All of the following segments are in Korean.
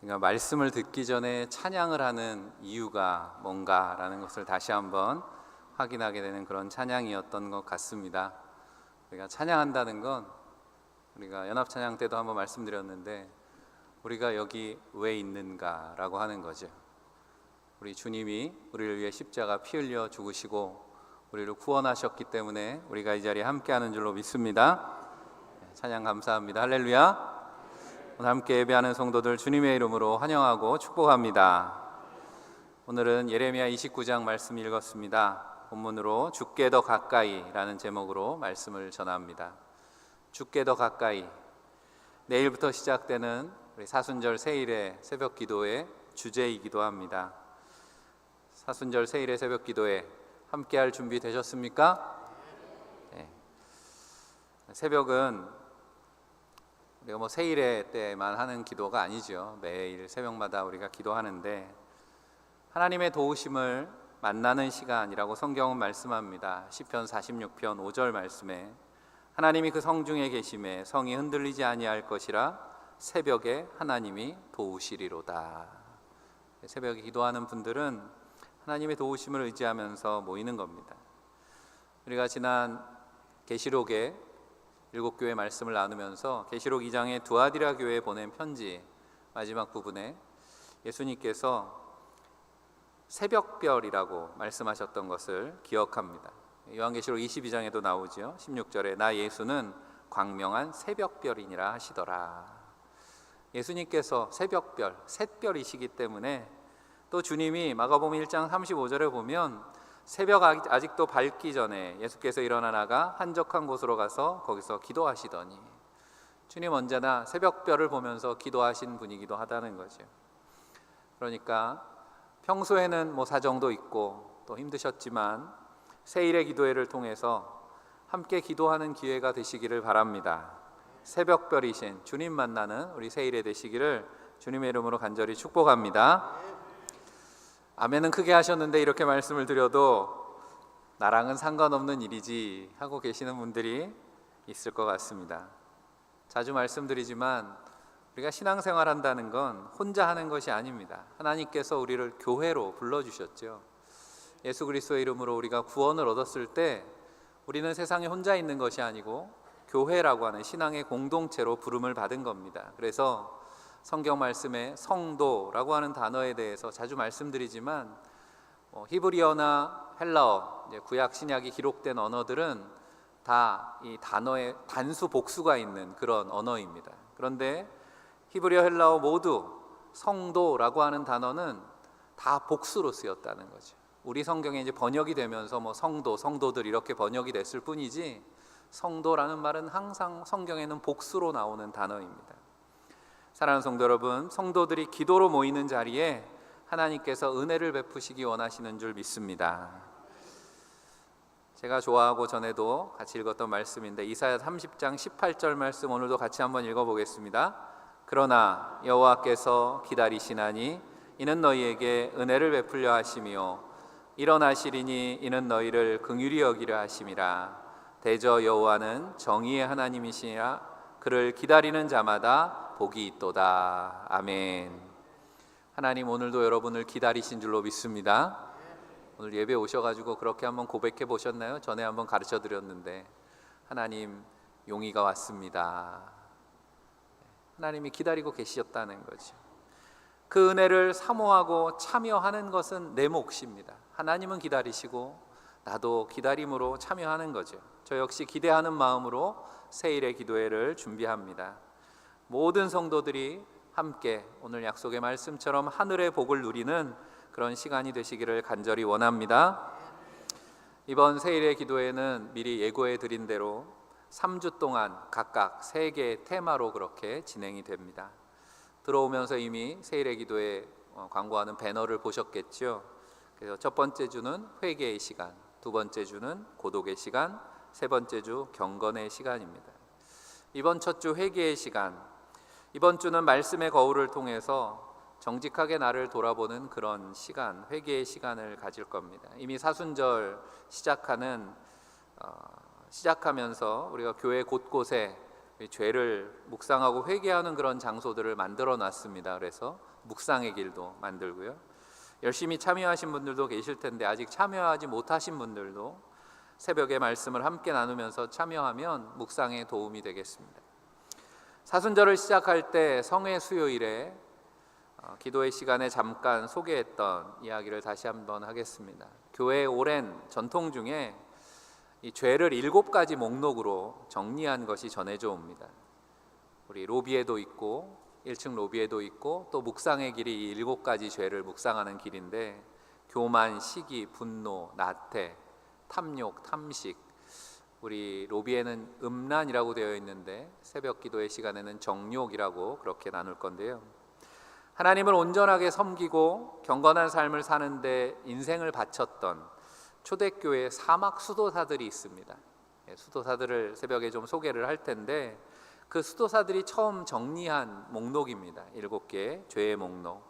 그러니까 말씀을 듣기 전에 찬양을 하는 이유가 뭔가라는 것을 다시 한번 확인하게 되는 그런 찬양이었던 것 같습니다. 우리가 찬양한다는 건 우리가 연합찬양 때도 한번 말씀드렸는데 우리가 여기 왜 있는가라고 하는 거죠. 우리 주님이 우리를 위해 십자가 피 흘려 죽으시고 우리를 구원하셨기 때문에 우리가 이 자리에 함께하는 줄로 믿습니다. 찬양 감사합니다. 할렐루야. 오늘 함께 예배하는 성도들 주님의 이름으로 환영하고 축복합니다. 오늘은 예레미야 29장 말씀 읽었습니다. 본문으로 주께 더 가까이 라는 제목으로 말씀을 전합니다. 주께 더 가까이. 내일부터 시작되는 우리 사순절 세일의 새벽 기도의 주제이기도 합니다. 사순절 세일의 새벽 기도에 함께할 준비 되셨습니까? 네. 새벽은 우리가 세일의 때만 하는 기도가 아니죠. 매일 새벽마다 우리가 기도하는데 하나님의 도우심을 만나는 시간이라고 성경은 말씀합니다. 시편 46편 5절 말씀에 하나님이 그 성중에 계심에 성이 흔들리지 아니할 것이라 새벽에 하나님이 도우시리로다. 새벽에 기도하는 분들은 하나님의 도우심을 의지하면서 모이는 겁니다. 우리가 지난 계시록에 7교회 말씀을 나누면서 계시록 2장의 두아디라 교회에 보낸 편지 마지막 부분에 예수님께서 새벽별이라고 말씀하셨던 것을 기억합니다. 요한계시록 22장에도 나오죠. 16절에 나 예수는 광명한 새벽별이니라 하시더라. 예수님께서 새벽별, 샛별이시기 때문에 또 주님이 마가복음 1장 35절에 보면 새벽 아직도 밝기 전에 예수께서 일어나 나가 한적한 곳으로 가서 거기서 기도하시더니 주님 언제나 새벽별을 보면서 기도하신 분이기도 하다는 거죠. 그러니까 평소에는 사정도 있고 또 힘드셨지만 세일의 기도회를 통해서 함께 기도하는 기회가 되시기를 바랍니다. 새벽별이신 주님 만나는 우리 세일에 되시기를 주님의 이름으로 간절히 축복합니다. 아멘은 크게 하셨는데 이렇게 말씀을 드려도 나랑은 상관없는 일이지 하고 계시는 분들이 있을 것 같습니다. 자주 말씀드리지만 우리가 신앙생활 한다는 건 혼자 하는 것이 아닙니다. 하나님께서 우리를 교회로 불러주셨죠. 예수 그리스도의 이름으로 우리가 구원을 얻었을 때 우리는 세상에 혼자 있는 것이 아니고 교회라고 하는 신앙의 공동체로 부름을 받은 겁니다. 그래서 성경 말씀에 성도라고 하는 단어에 대해서 자주 말씀드리지만 히브리어나 헬라어, 구약 신약이 기록된 언어들은 다 이 단어의 단수 복수가 있는 그런 언어입니다. 그런데 히브리어, 헬라어 모두 성도라고 하는 단어는 다 복수로 쓰였다는 거죠. 우리 성경에 이제 번역이 되면서 성도, 성도들 이렇게 번역이 됐을 뿐이지 성도라는 말은 항상 성경에는 복수로 나오는 단어입니다. 사랑하는 성도 여러분, 성도들이 기도로 모이는 자리에 하나님께서 은혜를 베푸시기 원하시는 줄 믿습니다. 제가 좋아하고 전에도 같이 읽었던 말씀인데 이사야 30장 18절 말씀 오늘도 같이 한번 읽어보겠습니다. 그러나 여호와께서 기다리시나니 이는 너희에게 은혜를 베풀려 하시며 일어나시리니 이는 너희를 긍휼히 여기려 하심이라. 대저 여호와는 정의의 하나님이시니라. 그를 기다리는 자마다 복이 있도다. 아멘. 하나님 오늘도 여러분을 기다리신 줄로 믿습니다. 오늘 예배 오셔가지고 그렇게 한번 고백해 보셨나요? 전에 한번 가르쳐 드렸는데 하나님 용의가 왔습니다. 하나님이 기다리고 계셨다는 거죠. 그 은혜를 사모하고 참여하는 것은 내 몫입니다. 하나님은 기다리시고 나도 기다림으로 참여하는 거죠. 저 역시 기대하는 마음으로 세일의 기도회를 준비합니다. 모든 성도들이 함께 오늘 약속의 말씀처럼 하늘의 복을 누리는 그런 시간이 되시기를 간절히 원합니다. 이번 세일의 기도회는 미리 예고해 드린 대로 3주 동안 각각 3개의 테마로 그렇게 진행이 됩니다. 들어오면서 이미 세일의 기도회 광고하는 배너를 보셨겠죠. 그래서 첫 번째 주는 회개의 시간, 두 번째 주는 고독의 시간, 세 번째 주 경건의 시간입니다. 이번 첫 주 회개의 시간, 이번 주는 말씀의 거울을 통해서 정직하게 나를 돌아보는 그런 시간, 회개의 시간을 가질 겁니다. 이미 사순절 시작하면서 우리가 교회 곳곳에 죄를 묵상하고 회개하는 그런 장소들을 만들어 놨습니다. 그래서 묵상의 길도 만들고요. 열심히 참여하신 분들도 계실 텐데 아직 참여하지 못하신 분들도 새벽에 말씀을 함께 나누면서 참여하면 묵상에 도움이 되겠습니다. 사순절을 시작할 때 성회 수요일에 기도의 시간에 잠깐 소개했던 이야기를 다시 한번 하겠습니다. 교회의 오랜 전통 중에 이 죄를 7가지 목록으로 정리한 것이 전해져 옵니다. 우리 로비에도 있고 1층 로비에도 있고 또 묵상의 길이 이 7가지 죄를 묵상하는 길인데 교만, 시기, 분노, 나태, 탐욕, 탐식, 우리 로비에는 음란이라고 되어 있는데 새벽 기도의 시간에는 정욕이라고 그렇게 나눌 건데요. 하나님을 온전하게 섬기고 경건한 삶을 사는데 인생을 바쳤던 초대교회 사막 수도사들이 있습니다. 수도사들을 새벽에 좀 소개를 할 텐데 그 수도사들이 처음 정리한 목록입니다. 7개의 죄의 목록.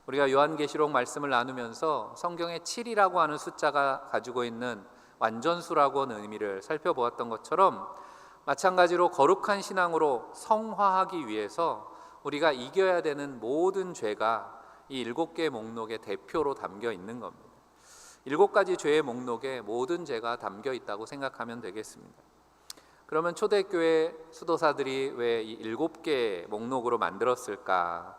우리가 요한계시록 말씀을 나누면서 성경에 7이라고 하는 숫자가 가지고 있는 완전수라고 하는 의미를 살펴보았던 것처럼 마찬가지로 거룩한 신앙으로 성화하기 위해서 우리가 이겨야 되는 모든 죄가 이 7개의 목록의 대표로 담겨 있는 겁니다. 7가지 죄의 목록에 모든 죄가 담겨 있다고 생각하면 되겠습니다. 그러면 초대교회 수도사들이 왜 이 7개의 목록으로 만들었을까?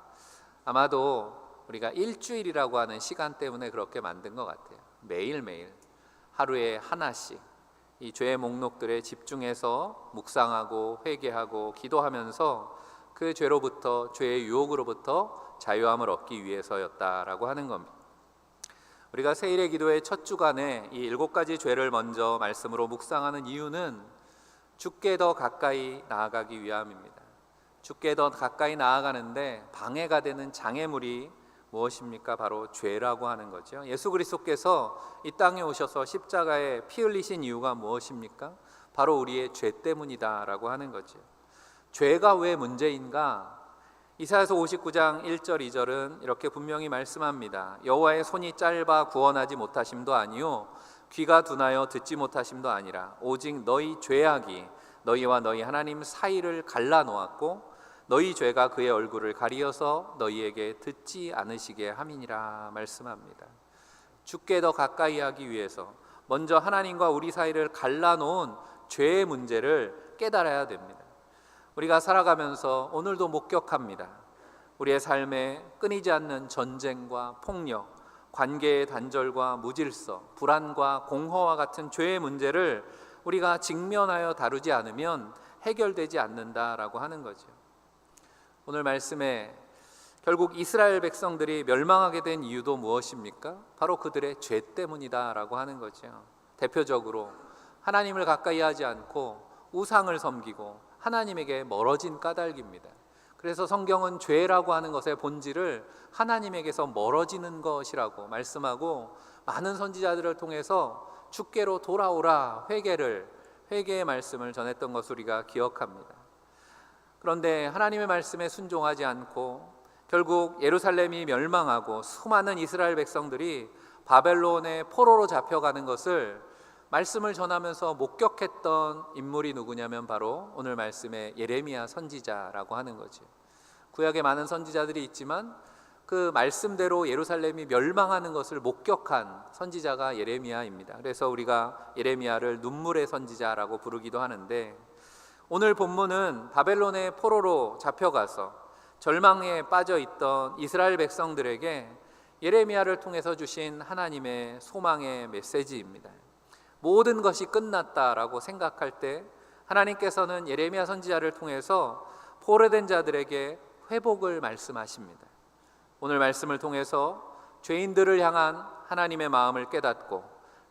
아마도 우리가 일주일이라고 하는 시간 때문에 그렇게 만든 것 같아요. 매일매일 하루에 하나씩 이 죄의 목록들에 집중해서 묵상하고 회개하고 기도하면서 그 죄로부터, 죄의 유혹으로부터 자유함을 얻기 위해서였다라고 하는 겁니다. 우리가 세일의 기도의 첫 주간에 이 7가지 죄를 먼저 말씀으로 묵상하는 이유는 주께 더 가까이 나아가기 위함입니다. 주께 더 가까이 나아가는데 방해가 되는 장애물이 무엇입니까? 바로 죄라고 하는 거죠. 예수 그리스도께서 이 땅에 오셔서 십자가에 피 흘리신 이유가 무엇입니까? 바로 우리의 죄 때문이다라고 하는 거죠. 죄가 왜 문제인가? 이사야서 59장 1절 2절은 이렇게 분명히 말씀합니다. 여호와의 손이 짧아 구원하지 못하심도 아니요 귀가 둔하여 듣지 못하심도 아니라 오직 너희 죄악이 너희와 너희 하나님 사이를 갈라놓았고 너희 죄가 그의 얼굴을 가리어서 너희에게 듣지 않으시게 함이니라 말씀합니다. 주께 더 가까이 하기 위해서 먼저 하나님과 우리 사이를 갈라놓은 죄의 문제를 깨달아야 됩니다. 우리가 살아가면서 오늘도 목격합니다. 우리의 삶에 끊이지 않는 전쟁과 폭력, 관계의 단절과 무질서, 불안과 공허와 같은 죄의 문제를 우리가 직면하여 다루지 않으면 해결되지 않는다라고 하는 거죠. 오늘 말씀에 결국 이스라엘 백성들이 멸망하게 된 이유도 무엇입니까? 바로 그들의 죄 때문이다라고 하는 거죠. 대표적으로 하나님을 가까이 하지 않고 우상을 섬기고 하나님에게 멀어진 까닭입니다. 그래서 성경은 죄라고 하는 것의 본질을 하나님에게서 멀어지는 것이라고 말씀하고 많은 선지자들을 통해서 주께로 돌아오라 회개의 말씀을 전했던 것을 우리가 기억합니다. 그런데 하나님의 말씀에 순종하지 않고 결국 예루살렘이 멸망하고 수많은 이스라엘 백성들이 바벨론의 포로로 잡혀가는 것을 말씀을 전하면서 목격했던 인물이 누구냐면 바로 오늘 말씀의 예레미야 선지자라고 하는 거죠. 구약에 많은 선지자들이 있지만 그 말씀대로 예루살렘이 멸망하는 것을 목격한 선지자가 예레미야입니다. 그래서 우리가 예레미야를 눈물의 선지자라고 부르기도 하는데 오늘 본문은 바벨론의 포로로 잡혀가서 절망에 빠져 있던 이스라엘 백성들에게 예레미야를 통해서 주신 하나님의 소망의 메시지입니다. 모든 것이 끝났다라고 생각할 때 하나님께서는 예레미야 선지자를 통해서 포로된 자들에게 회복을 말씀하십니다. 오늘 말씀을 통해서 죄인들을 향한 하나님의 마음을 깨닫고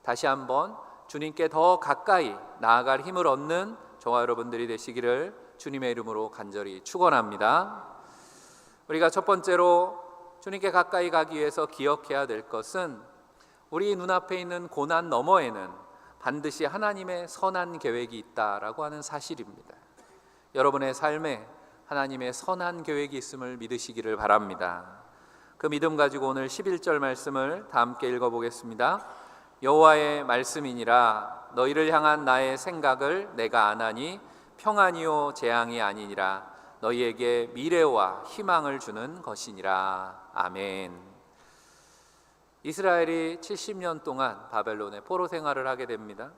다시 한번 주님께 더 가까이 나아갈 힘을 얻는 저와 여러분들이 되시기를 주님의 이름으로 간절히 축원합니다. 우리가 첫 번째로 주님께 가까이 가기 위해서 기억해야 될 것은 우리 눈앞에 있는 고난 너머에는 반드시 하나님의 선한 계획이 있다라고 하는 사실입니다. 여러분의 삶에 하나님의 선한 계획이 있음을 믿으시기를 바랍니다. 그 믿음 가지고 오늘 11절 말씀을 다 함께 읽어보겠습니다. 여호와의 말씀이니라 너희를 향한 나의 생각을 내가 아나니 평안이요 재앙이 아니니라. 너희에게 미래와 희망을 주는 것이니라. 아멘. 이스라엘이 70년 동안 바벨론의 포로 생활을 하게 됩니다.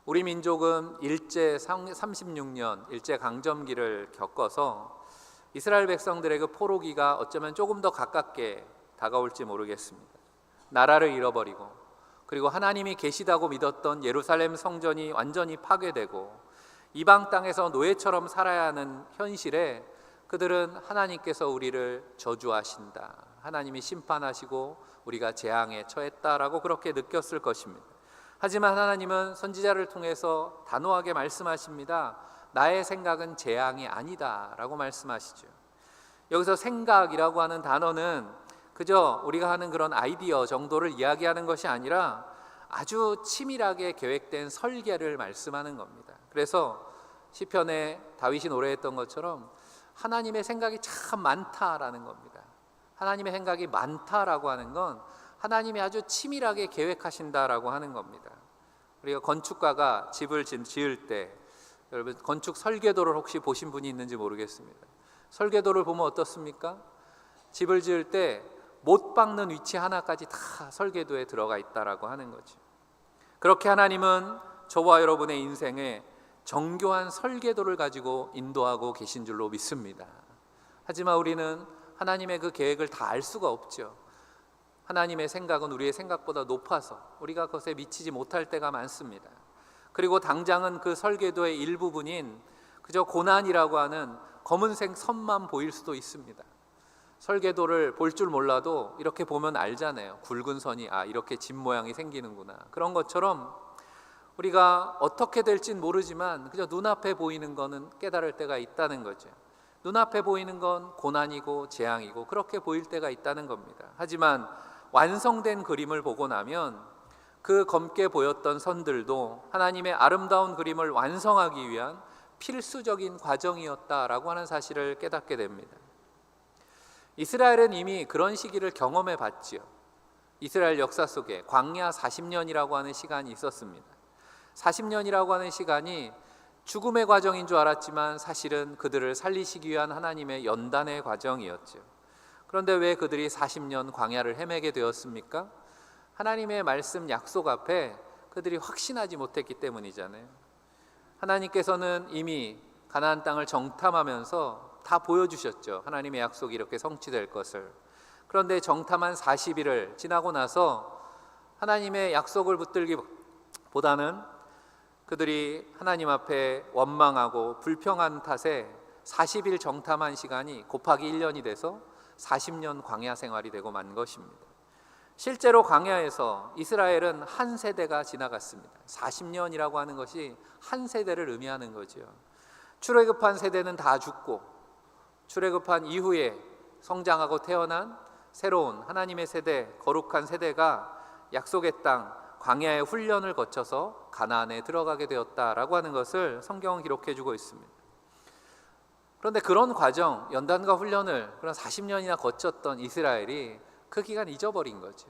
우리 민족은 일제 36년 일제 강점기를 겪어서 이스라엘 백성들의 그 포로기가 어쩌면 조금 더 가깝게 다가올지 모르겠습니다. 나라를 잃어버리고, 그리고 하나님이 계시다고 믿었던 예루살렘 성전이 완전히 파괴되고 이방 땅에서 노예처럼 살아야 하는 현실에 그들은 하나님께서 우리를 저주하신다, 하나님이 심판하시고 우리가 재앙에 처했다라고 그렇게 느꼈을 것입니다. 하지만 하나님은 선지자를 통해서 단호하게 말씀하십니다. 나의 생각은 재앙이 아니다 라고 말씀하시죠. 여기서 생각이라고 하는 단어는 그저 우리가 하는 그런 아이디어 정도를 이야기하는 것이 아니라 아주 치밀하게 계획된 설계를 말씀하는 겁니다. 그래서 시편에 다윗이 노래했던 것처럼 하나님의 생각이 참 많다라는 겁니다. 하나님의 생각이 많다라고 하는 건 하나님이 아주 치밀하게 계획하신다라고 하는 겁니다. 우리가 건축가가 집을 지을 때, 여러분 건축 설계도를 혹시 보신 분이 있는지 모르겠습니다. 설계도를 보면 어떻습니까? 집을 지을 때 못 박는 위치 하나까지 다 설계도에 들어가 있다라고 하는 거죠. 그렇게 하나님은 저와 여러분의 인생에 정교한 설계도를 가지고 인도하고 계신 줄로 믿습니다. 하지만 우리는 하나님의 그 계획을 다 알 수가 없죠. 하나님의 생각은 우리의 생각보다 높아서 우리가 그것에 미치지 못할 때가 많습니다. 그리고 당장은 그 설계도의 일부분인 그저 고난이라고 하는 검은색 선만 보일 수도 있습니다. 설계도를 볼 줄 몰라도 이렇게 보면 알잖아요. 굵은 선이 이렇게 집 모양이 생기는구나. 그런 것처럼 우리가 어떻게 될진 모르지만 그저 눈앞에 보이는 거는 깨달을 때가 있다는 거죠. 눈앞에 보이는 건 고난이고 재앙이고 그렇게 보일 때가 있다는 겁니다. 하지만 완성된 그림을 보고 나면 그 검게 보였던 선들도 하나님의 아름다운 그림을 완성하기 위한 필수적인 과정이었다라고 하는 사실을 깨닫게 됩니다. 이스라엘은 이미 그런 시기를 경험해 봤지요. 이스라엘 역사 속에 광야 40년이라고 하는 시간이 있었습니다. 40년이라고 하는 시간이 죽음의 과정인 줄 알았지만 사실은 그들을 살리시기 위한 하나님의 연단의 과정이었죠. 그런데 왜 그들이 40년 광야를 헤매게 되었습니까? 하나님의 말씀 약속 앞에 그들이 확신하지 못했기 때문이잖아요. 하나님께서는 이미 가나안 땅을 정탐하면서 다 보여주셨죠. 하나님의 약속이 이렇게 성취될 것을. 그런데 정탐한 40일을 지나고 나서 하나님의 약속을 붙들기보다는 그들이 하나님 앞에 원망하고 불평한 탓에 40일 정탐한 시간이 곱하기 1년이 돼서 40년 광야 생활이 되고 만 것입니다. 실제로 광야에서 이스라엘은 한 세대가 지나갔습니다. 40년이라고 하는 것이 한 세대를 의미하는 거죠. 출애굽한 세대는 다 죽고 출애굽한 이후에 성장하고 태어난 새로운 하나님의 세대, 거룩한 세대가 약속의 땅 광야의 훈련을 거쳐서 가나안에 들어가게 되었다라고 하는 것을 성경은 기록해 주고 있습니다. 그런데 그런 과정, 연단과 훈련을 그런 40년이나 거쳤던 이스라엘이 그 기간 잊어버린 거죠.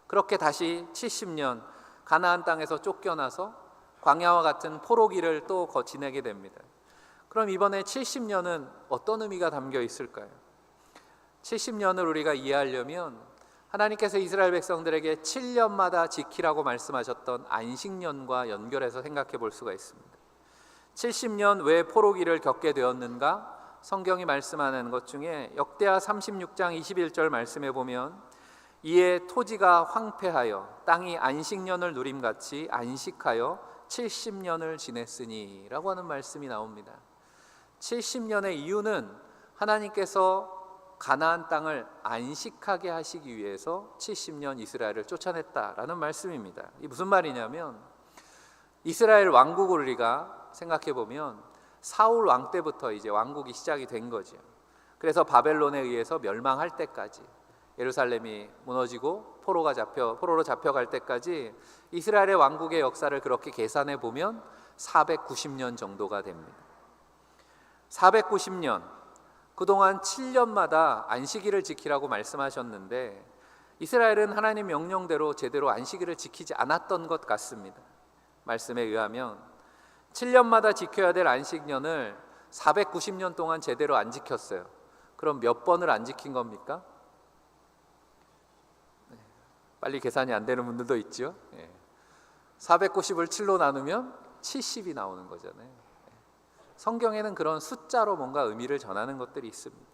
그렇게 다시 70년 가나안 땅에서 쫓겨나서 광야와 같은 포로기를 또 지내게 됩니다. 그럼 이번에 70년은 어떤 의미가 담겨 있을까요? 70년을 우리가 이해하려면 하나님께서 이스라엘 백성들에게 7년마다 지키라고 말씀하셨던 안식년과 연결해서 생각해 볼 수가 있습니다. 70년 왜 포로기를 겪게 되었는가? 성경이 말씀하는 것 중에 역대하 36장 21절 말씀해 보면 이에 토지가 황폐하여 땅이 안식년을 누림같이 안식하여 70년을 지냈으니 라고 하는 말씀이 나옵니다. 70년의 이유는 하나님께서 가나안 땅을 안식하게 하시기 위해서 70년 이스라엘을 쫓아냈다라는 말씀입니다. 이 무슨 말이냐면 이스라엘 왕국을 우리가 생각해 보면 사울 왕 때부터 이제 왕국이 시작이 된 거죠. 그래서 바벨론에 의해서 멸망할 때까지 예루살렘이 무너지고 포로로 잡혀갈 때까지 이스라엘의 왕국의 역사를 그렇게 계산해 보면 490년 정도가 됩니다. 490년, 그동안 7년마다 안식일을 지키라고 말씀하셨는데 이스라엘은 하나님 명령대로 제대로 안식일을 지키지 않았던 것 같습니다. 말씀에 의하면 7년마다 지켜야 될 안식년을 490년 동안 제대로 안 지켰어요. 그럼 몇 번을 안 지킨 겁니까? 빨리 계산이 안 되는 분들도 있죠. 490을 7로 나누면 70이 나오는 거잖아요. 성경에는 그런 숫자로 뭔가 의미를 전하는 것들이 있습니다.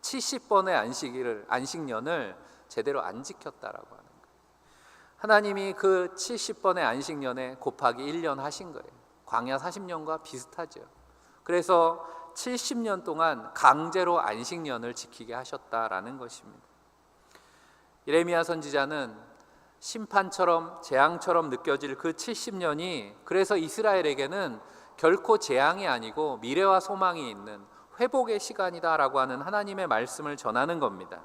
70번의 안식년을 제대로 안 지켰다라고 하는 거예요. 하나님이 그 70번의 안식년에 곱하기 1년 하신 거예요. 광야 40년과 비슷하죠. 그래서 70년 동안 강제로 안식년을 지키게 하셨다라는 것입니다. 예레미야 선지자는 심판처럼 재앙처럼 느껴질 그 70년이 그래서 이스라엘에게는 결코 재앙이 아니고 미래와 소망이 있는 회복의 시간이다라고 하는 하나님의 말씀을 전하는 겁니다.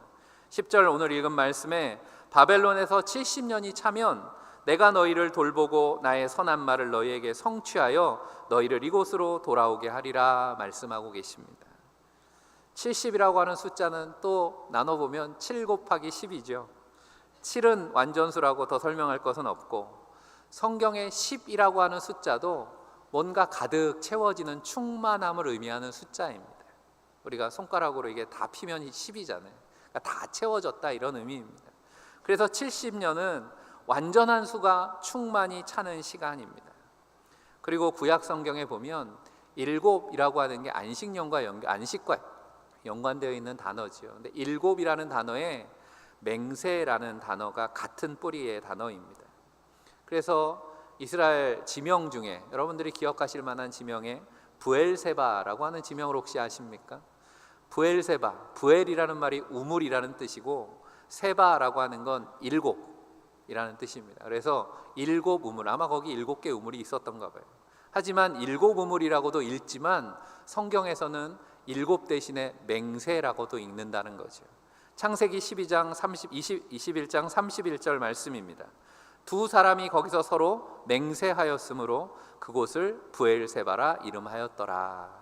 10절 오늘 읽은 말씀에 바벨론에서 70년이 차면 내가 너희를 돌보고 나의 선한 말을 너희에게 성취하여 너희를 이곳으로 돌아오게 하리라 말씀하고 계십니다. 70이라고 하는 숫자는 또 나눠보면 7 곱하기 10이죠. 7은 완전수라고 더 설명할 것은 없고 성경의 10이라고 하는 숫자도 뭔가 가득 채워지는 충만함을 의미하는 숫자입니다. 우리가 손가락으로 이게 다 피면 10이잖아요. 그러니까 다 채워졌다 이런 의미입니다. 그래서 70년은 완전한 수가 충만히 차는 시간입니다. 그리고 구약 성경에 보면 일곱이라고 하는 게 안식과 연관되어 있는 단어죠. 근데 일곱이라는 단어에 맹세라는 단어가 같은 뿌리의 단어입니다. 그래서 이스라엘 지명 중에 여러분들이 기억하실 만한 지명에 부엘세바라고 하는 지명을 혹시 아십니까? 부엘세바, 부엘이라는 말이 우물이라는 뜻이고 세바라고 하는 건 일곱이라는 뜻입니다. 그래서 일곱 우물, 아마 거기 7개 우물이 있었던가 봐요. 하지만 일곱 우물이라고도 읽지만 성경에서는 일곱 대신에 맹세라고도 읽는다는 거죠. 창세기 21장 31절 말씀입니다. 두 사람이 거기서 서로 맹세하였으므로 그곳을 부엘세바라 이름하였더라.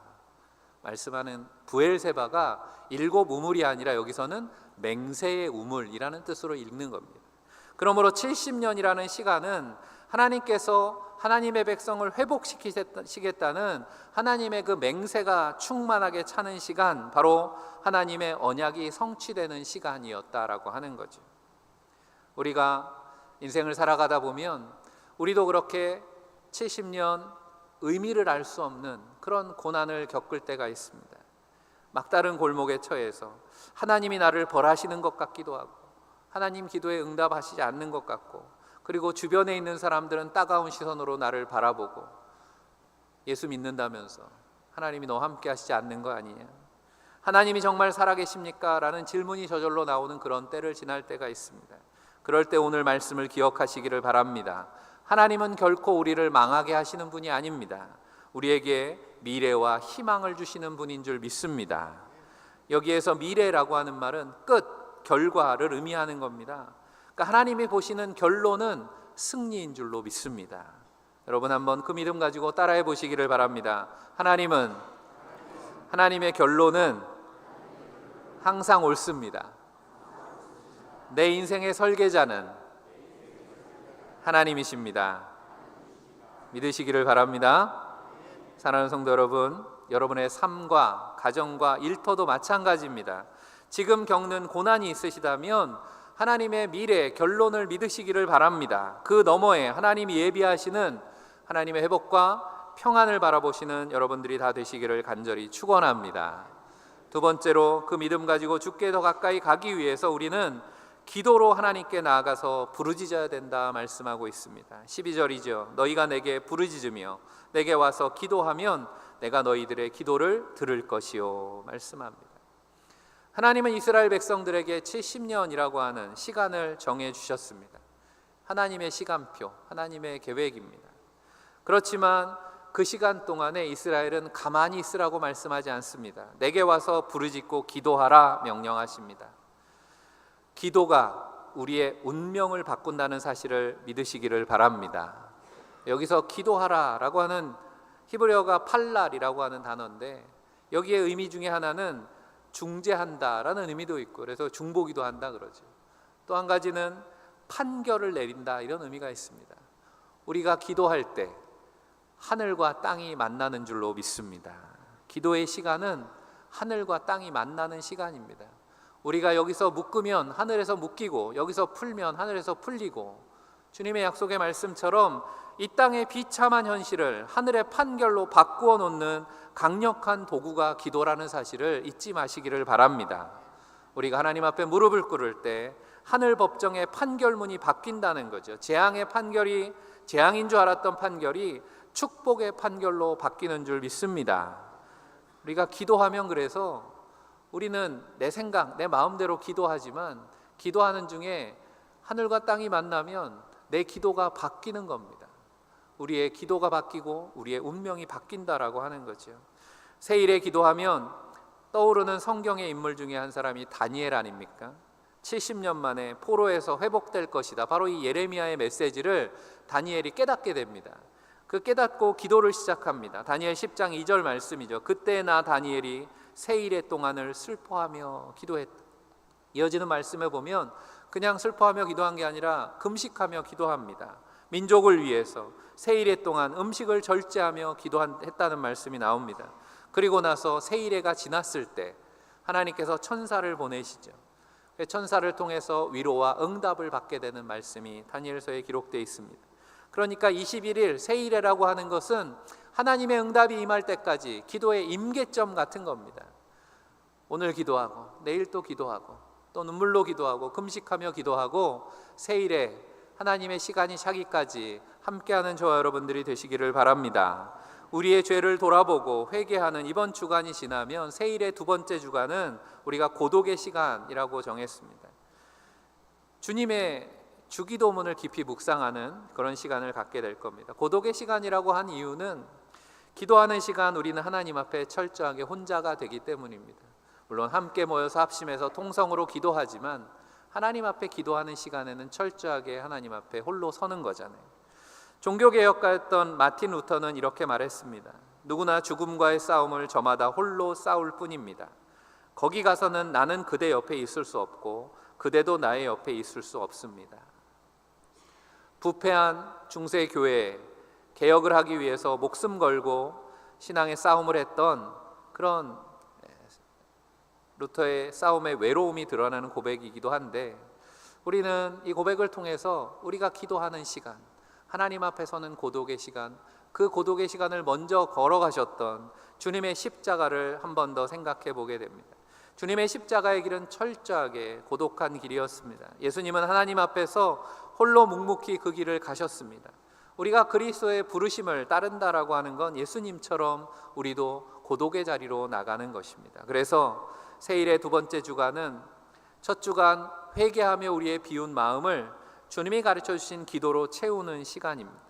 말씀하는 부엘세바가 일곱 우물이 아니라 여기서는 맹세의 우물이라는 뜻으로 읽는 겁니다. 그러므로 70년이라는 시간은 하나님께서 하나님의 백성을 회복시키시겠다는 하나님의 그 맹세가 충만하게 차는 시간, 바로 하나님의 언약이 성취되는 시간이었다라고 하는 거죠. 우리가 인생을 살아가다 보면 우리도 그렇게 70년 의미를 알 수 없는 그런 고난을 겪을 때가 있습니다. 막다른 골목에 처해서 하나님이 나를 벌하시는 것 같기도 하고 하나님 기도에 응답하시지 않는 것 같고, 그리고 주변에 있는 사람들은 따가운 시선으로 나를 바라보고 예수 믿는다면서 하나님이 너와 함께 하시지 않는 거 아니냐, 하나님이 정말 살아계십니까? 라는 질문이 저절로 나오는 그런 때를 지날 때가 있습니다. 그럴 때 오늘 말씀을 기억하시기를 바랍니다. 하나님은 결코 우리를 망하게 하시는 분이 아닙니다. 우리에게 미래와 희망을 주시는 분인 줄 믿습니다. 여기에서 미래라고 하는 말은 끝, 결과를 의미하는 겁니다. 그러니까 하나님이 보시는 결론은 승리인 줄로 믿습니다. 여러분 한번 그 믿음 가지고 따라해 보시기를 바랍니다. 하나님의 결론은 항상 옳습니다. 내 인생의 설계자는 하나님이십니다. 믿으시기를 바랍니다. 사랑하는 성도 여러분, 여러분의 삶과 가정과 일터도 마찬가지입니다. 지금 겪는 고난이 있으시다면 하나님의 미래 결론을 믿으시기를 바랍니다. 그 너머에 하나님이 예비하시는 하나님의 회복과 평안을 바라보시는 여러분들이 다 되시기를 간절히 축원합니다. 두 번째로 그 믿음 가지고 주께 더 가까이 가기 위해서 우리는 기도로 하나님께 나아가서 부르짖어야 된다 말씀하고 있습니다. 12절이죠. 너희가 내게 부르짖으며 내게 와서 기도하면 내가 너희들의 기도를 들을 것이요 말씀합니다. 하나님은 이스라엘 백성들에게 70년이라고 하는 시간을 정해 주셨습니다. 하나님의 시간표, 하나님의 계획입니다. 그렇지만 그 시간 동안에 이스라엘은 가만히 있으라고 말씀하지 않습니다. 내게 와서 부르짖고 기도하라 명령하십니다. 기도가 우리의 운명을 바꾼다는 사실을 믿으시기를 바랍니다. 여기서 기도하라라고 하는 히브리어가 팔랄이라고 하는 단어인데, 여기에 의미 중에 하나는 중재한다라는 의미도 있고, 그래서 중보기도 한다 그러죠. 또 한 가지는 판결을 내린다, 이런 의미가 있습니다. 우리가 기도할 때 하늘과 땅이 만나는 줄로 믿습니다. 기도의 시간은 하늘과 땅이 만나는 시간입니다. 우리가 여기서 묶으면 하늘에서 묶이고, 여기서 풀면 하늘에서 풀리고, 주님의 약속의 말씀처럼 이 땅의 비참한 현실을 하늘의 판결로 바꾸어 놓는 강력한 도구가 기도라는 사실을 잊지 마시기를 바랍니다. 우리가 하나님 앞에 무릎을 꿇을 때 하늘 법정의 판결문이 바뀐다는 거죠. 재앙의 판결이, 재앙인 줄 알았던 판결이 축복의 판결로 바뀌는 줄 믿습니다. 우리가 기도하면, 그래서 우리는 내 생각, 내 마음대로 기도하지만 기도하는 중에 하늘과 땅이 만나면 내 기도가 바뀌는 겁니다. 우리의 기도가 바뀌고 우리의 운명이 바뀐다라고 하는 거죠. 세일에 기도하면 떠오르는 성경의 인물 중에 한 사람이 다니엘 아닙니까? 70년 만에 포로에서 회복될 것이다. 바로 이 예레미야의 메시지를 다니엘이 깨닫게 됩니다. 그 깨닫고 기도를 시작합니다. 다니엘 10장 2절 말씀이죠. 그때 나 다니엘이 세일의 동안을 슬퍼하며 기도했다. 이어지는 말씀에 보면 그냥 슬퍼하며 기도한 게 아니라 금식하며 기도합니다. 민족을 위해서 세일의 동안 음식을 절제하며 기도했다는 말씀이 나옵니다. 그리고 나서 세일해가 지났을 때 하나님께서 천사를 보내시죠. 천사를 통해서 위로와 응답을 받게 되는 말씀이 다니엘서에 기록되어 있습니다. 그러니까 21일 세일해라고 하는 것은 하나님의 응답이 임할 때까지 기도의 임계점 같은 겁니다. 오늘 기도하고 내일 또 기도하고 또 눈물로 기도하고 금식하며 기도하고 세일에 하나님의 시간이 차기까지 함께하는 저와 여러분들이 되시기를 바랍니다. 우리의 죄를 돌아보고 회개하는 이번 주간이 지나면 세일의 두 번째 주간은 우리가 고독의 시간이라고 정했습니다. 주님의 주기도문을 깊이 묵상하는 그런 시간을 갖게 될 겁니다. 고독의 시간이라고 한 이유는 기도하는 시간 우리는 하나님 앞에 철저하게 혼자가 되기 때문입니다. 물론 함께 모여서 합심해서 통성으로 기도하지만 하나님 앞에 기도하는 시간에는 철저하게 하나님 앞에 홀로 서는 거잖아요. 종교개혁가였던 마틴 루터는 이렇게 말했습니다. 누구나 죽음과의 싸움을 저마다 홀로 싸울 뿐입니다. 거기 가서는 나는 그대 옆에 있을 수 없고 그대도 나의 옆에 있을 수 없습니다. 부패한 중세 교회 개혁을 하기 위해서 목숨 걸고 신앙의 싸움을 했던 그런 루터의 싸움의 외로움이 드러나는 고백이기도 한데, 우리는 이 고백을 통해서 우리가 기도하는 시간, 하나님 앞에 서는 고독의 시간, 그 고독의 시간을 먼저 걸어가셨던 주님의 십자가를 한 번 더 생각해 보게 됩니다. 주님의 십자가의 길은 철저하게 고독한 길이었습니다. 예수님은 하나님 앞에서 홀로 묵묵히 그 길을 가셨습니다. 우리가 그리스도의 부르심을 따른다라고 하는 건 예수님처럼 우리도 고독의 자리로 나가는 것입니다. 그래서 세일의 두 번째 주간은 첫 주간 회개하며 우리의 비운 마음을 주님이 가르쳐 주신 기도로 채우는 시간입니다.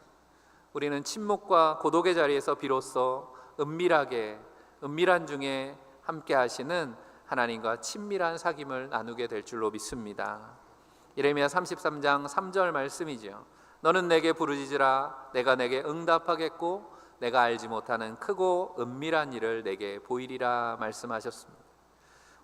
우리는 침묵과 고독의 자리에서 비로소 은밀한 중에 함께 하시는 하나님과 친밀한 사귐을 나누게 될 줄로 믿습니다. 예레미야 33장 3절 말씀이죠. 너는 내게 부르짖으라 내가 내게 응답하겠고 내가 알지 못하는 크고 은밀한 일을 내게 보이리라 말씀하셨습니다.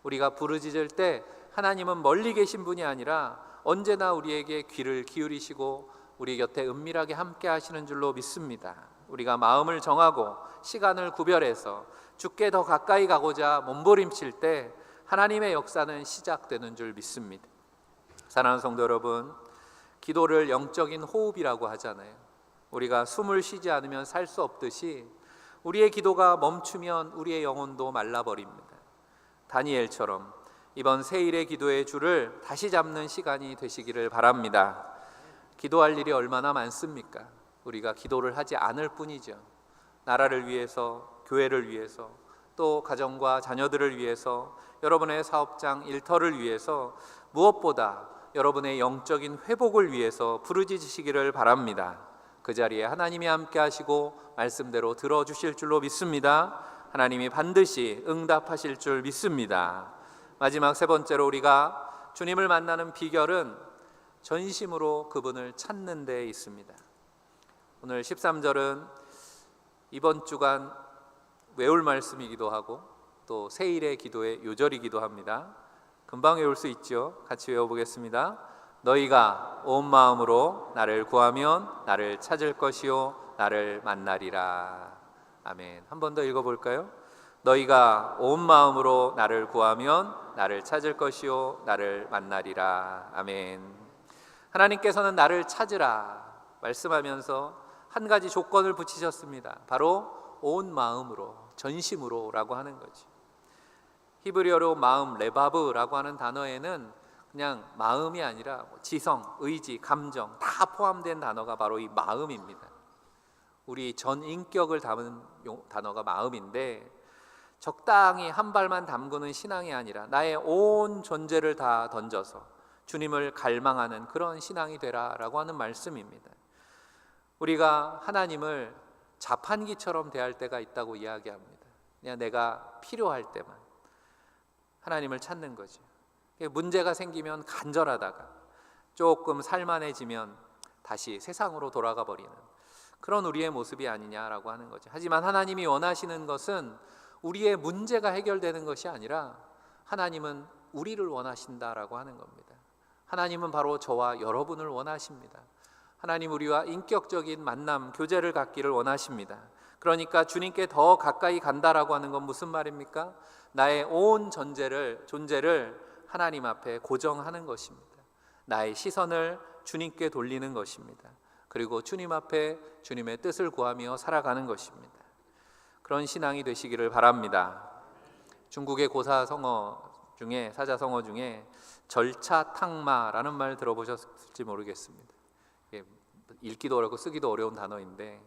우리가 부르짖을 때 하나님은 멀리 계신 분이 아니라 언제나 우리에게 귀를 기울이시고 우리 곁에 은밀하게 함께 하시는 줄로 믿습니다. 우리가 마음을 정하고 시간을 구별해서 주께 더 가까이 가고자 몸부림칠 때 하나님의 역사는 시작되는 줄 믿습니다. 사랑하는 성도 여러분, 기도를 영적인 호흡이라고 하잖아요. 우리가 숨을 쉬지 않으면 살 수 없듯이 우리의 기도가 멈추면 우리의 영혼도 말라버립니다. 다니엘처럼 이번 세일의 기도의 줄을 다시 잡는 시간이 되시기를 바랍니다. 기도할 일이 얼마나 많습니까? 우리가 기도를 하지 않을 뿐이죠. 나라를 위해서, 교회를 위해서, 또 가정과 자녀들을 위해서, 여러분의 사업장 일터를 위해서, 무엇보다 여러분의 영적인 회복을 위해서 부르짖으시기를 바랍니다. 그 자리에 하나님이 함께 하시고 말씀대로 들어주실 줄로 믿습니다. 하나님이 반드시 응답하실 줄 믿습니다. 마지막 세 번째로 우리가 주님을 만나는 비결은 전심으로 그분을 찾는 데 있습니다. 오늘 13절은 이번 주간 외울 말씀이기도 하고 또 세일의 기도의 요절이기도 합니다. 금방 외울 수 있죠? 같이 외워보겠습니다. 너희가 온 마음으로 나를 구하면 나를 찾을 것이요 나를 만나리라. 아멘. 한 번 더 읽어볼까요? 너희가 온 마음으로 나를 구하면 나를 찾을 것이요 나를 만나리라. 아멘. 하나님께서는 나를 찾으라 말씀하면서 한 가지 조건을 붙이셨습니다. 바로 온 마음으로, 전심으로라고 하는 거죠. 히브리어로 마음, 레바브라고 하는 단어에는 그냥 마음이 아니라 지성, 의지, 감정 다 포함된 단어가 바로 이 마음입니다. 우리 전 인격을 담은 단어가 마음인데, 적당히 한 발만 담그는 신앙이 아니라 나의 온 존재를 다 던져서 주님을 갈망하는 그런 신앙이 되라라고 하는 말씀입니다. 우리가 하나님을 자판기처럼 대할 때가 있다고 이야기합니다. 그냥 내가 필요할 때만 하나님을 찾는 거죠. 문제가 생기면 간절하다가 조금 살만해지면 다시 세상으로 돌아가 버리는 그런 우리의 모습이 아니냐라고 하는 거죠. 하지만 하나님이 원하시는 것은 우리의 문제가 해결되는 것이 아니라 하나님은 우리를 원하신다라고 하는 겁니다. 하나님은 바로 저와 여러분을 원하십니다. 하나님 우리와 인격적인 만남, 교제를 갖기를 원하십니다. 그러니까 주님께 더 가까이 간다라고 하는 건 무슨 말입니까? 나의 온 존재를 하나님 앞에 고정하는 것입니다. 나의 시선을 주님께 돌리는 것입니다. 그리고 주님 앞에 주님의 뜻을 구하며 살아가는 것입니다. 그런 신앙이 되시기를 바랍니다. 중국의 고사성어 중에, 사자성어 중에 절차탕마라는 말 들어보셨을지 모르겠습니다. 읽기도 어렵고 쓰기도 어려운 단어인데,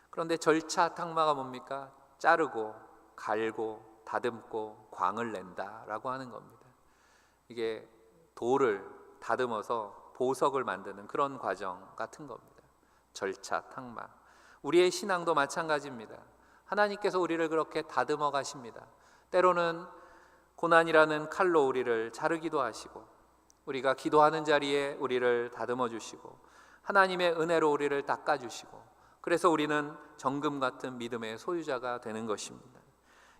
그런데 절차탕마가 뭡니까? 자르고 갈고 다듬고 광을 낸다라고 하는 겁니다. 이게 돌을 다듬어서 보석을 만드는 그런 과정 같은 겁니다. 절차탕마. 우리의 신앙도 마찬가지입니다. 하나님께서 우리를 그렇게 다듬어 가십니다. 때로는 고난이라는 칼로 우리를 자르기도 하시고, 우리가 기도하는 자리에 우리를 다듬어 주시고, 하나님의 은혜로 우리를 닦아 주시고, 그래서 우리는 정금 같은 믿음의 소유자가 되는 것입니다.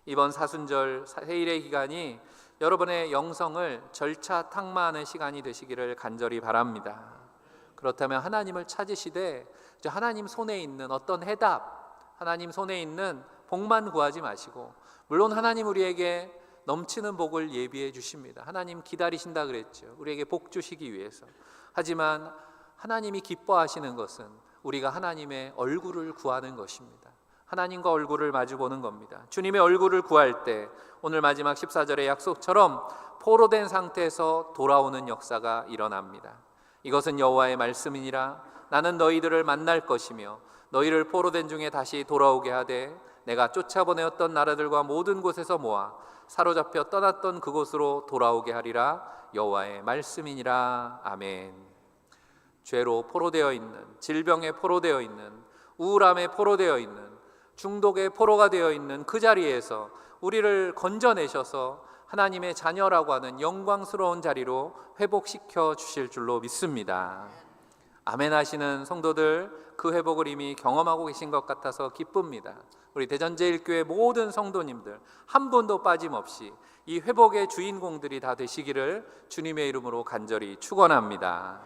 이번 사순절 세일의 기간이 여러분의 영성을 절차탕마하는 시간이 되시기를 간절히 바랍니다. 그렇다면 하나님을 찾으시되 하나님 손에 있는 어떤 해답, 하나님 손에 있는 복만 구하지 마시고, 물론 하나님 우리에게 넘치는 복을 예비해 주십니다. 하나님 기다리신다 그랬죠. 우리에게 복 주시기 위해서. 하지만 하나님이 기뻐하시는 것은 우리가 하나님의 얼굴을 구하는 것입니다. 하나님과 얼굴을 마주보는 겁니다. 주님의 얼굴을 구할 때 오늘 마지막 14절의 약속처럼 포로된 상태에서 돌아오는 역사가 일어납니다. 이것은 여호와의 말씀이니라. 나는 너희들을 만날 것이며 너희를 포로된 중에 다시 돌아오게 하되 내가 쫓아보내었던 나라들과 모든 곳에서 모아 사로잡혀 떠났던 그곳으로 돌아오게 하리라. 여호와의 말씀이니라. 아멘. 죄로 포로되어 있는, 질병에 포로되어 있는, 우울함에 포로되어 있는, 중독의 포로가 되어 있는 그 자리에서 우리를 건져내셔서 하나님의 자녀라고 하는 영광스러운 자리로 회복시켜 주실 줄로 믿습니다. 아멘 하시는 성도들, 그 회복을 이미 경험하고 계신 것 같아서 기쁩니다. 우리 대전제일교회 모든 성도님들 한 분도 빠짐없이 이 회복의 주인공들이 다 되시기를 주님의 이름으로 간절히 축원합니다.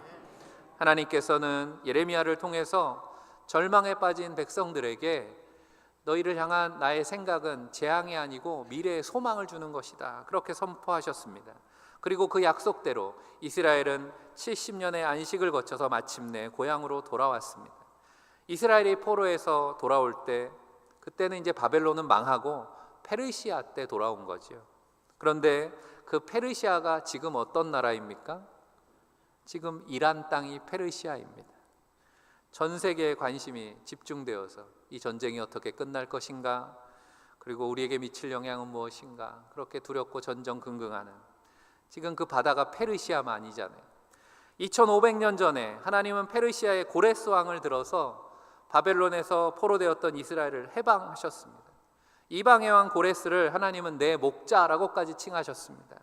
하나님께서는 예레미야를 통해서 절망에 빠진 백성들에게 너희를 향한 나의 생각은 재앙이 아니고 미래의 소망을 주는 것이다, 그렇게 선포하셨습니다. 그리고 그 약속대로 이스라엘은 70년의 안식을 거쳐서 마침내 고향으로 돌아왔습니다. 이스라엘이 포로에서 돌아올 때, 그때는 이제 바벨론은 망하고 페르시아 때 돌아온 거죠. 그런데 그 페르시아가 지금 어떤 나라입니까? 지금 이란 땅이 페르시아입니다. 전 세계의 관심이 집중되어서 이 전쟁이 어떻게 끝날 것인가, 그리고 우리에게 미칠 영향은 무엇인가, 그렇게 두렵고 전전긍긍하는, 지금 그 바다가 페르시아만이잖아요. 2500년 전에 하나님은 페르시아의 고레스 왕을 들어서 바벨론에서 포로되었던 이스라엘을 해방하셨습니다. 이방의 왕 고레스를 하나님은 내 목자라고까지 칭하셨습니다.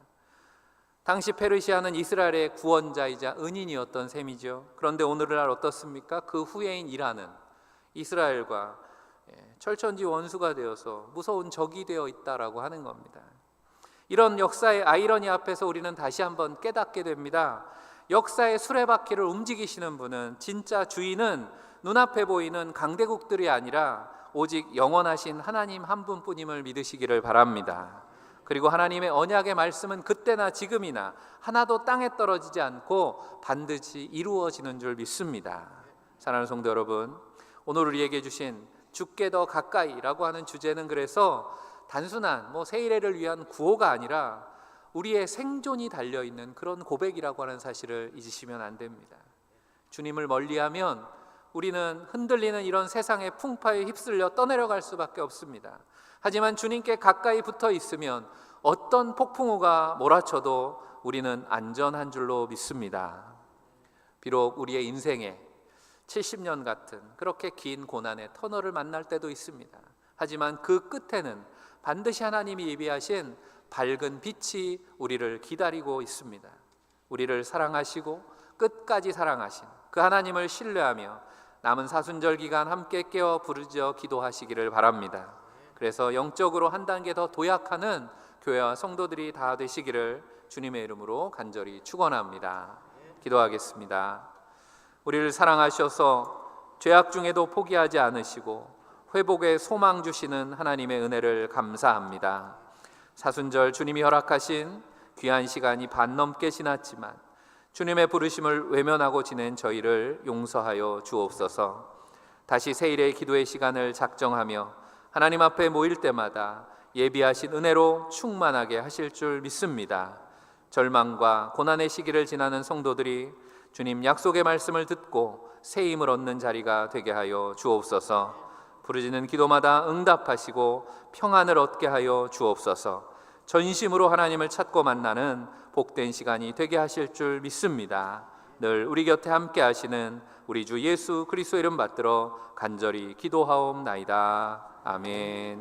당시 페르시아는 이스라엘의 구원자이자 은인이었던 셈이죠. 그런데 오늘날 어떻습니까? 그 후예인 이란은 이스라엘과 철천지 원수가 되어서 무서운 적이 되어 있다라고 하는 겁니다. 이런 역사의 아이러니 앞에서 우리는 다시 한번 깨닫게 됩니다. 역사의 수레바퀴를 움직이시는 분은, 진짜 주인은 눈앞에 보이는 강대국들이 아니라 오직 영원하신 하나님 한 분뿐임을 믿으시기를 바랍니다. 그리고 하나님의 언약의 말씀은 그때나 지금이나 하나도 땅에 떨어지지 않고 반드시 이루어지는 줄 믿습니다. 사랑하는 성도 여러분, 오늘 우리에게 주신 주께 더 가까이라고 하는 주제는 그래서 단순한 세일회를 위한 구호가 아니라 우리의 생존이 달려있는 그런 고백이라고 하는 사실을 잊으시면 안 됩니다. 주님을 멀리하면 우리는 흔들리는 이런 세상의 풍파에 휩쓸려 떠내려갈 수밖에 없습니다. 하지만 주님께 가까이 붙어 있으면 어떤 폭풍우가 몰아쳐도 우리는 안전한 줄로 믿습니다. 비록 우리의 인생에 70년 같은 그렇게 긴 고난의 터널을 만날 때도 있습니다. 하지만 그 끝에는 반드시 하나님이 예비하신 밝은 빛이 우리를 기다리고 있습니다. 우리를 사랑하시고 끝까지 사랑하신 그 하나님을 신뢰하며 남은 사순절 기간 함께 깨어 부르짖어 기도하시기를 바랍니다. 그래서 영적으로 한 단계 더 도약하는 교회와 성도들이 다 되시기를 주님의 이름으로 간절히 축원합니다. 기도하겠습니다. 우리를 사랑하셔서 죄악 중에도 포기하지 않으시고 회복의 소망 주시는 하나님의 은혜를 감사합니다. 사순절 주님이 허락하신 귀한 시간이 반 넘게 지났지만 주님의 부르심을 외면하고 지낸 저희를 용서하여 주옵소서. 다시 세일의 기도의 시간을 작정하며 하나님 앞에 모일 때마다 예비하신 은혜로 충만하게 하실 줄 믿습니다. 절망과 고난의 시기를 지나는 성도들이 주님 약속의 말씀을 듣고 새 힘을 얻는 자리가 되게 하여 주옵소서. 부르짖는 기도마다 응답하시고 평안을 얻게 하여 주옵소서. 전심으로 하나님을 찾고 만나는 복된 시간이 되게 하실 줄 믿습니다. 늘 우리 곁에 함께 하시는 우리 주 예수 그리스도 이름 받들어 간절히 기도하옵나이다. 아멘.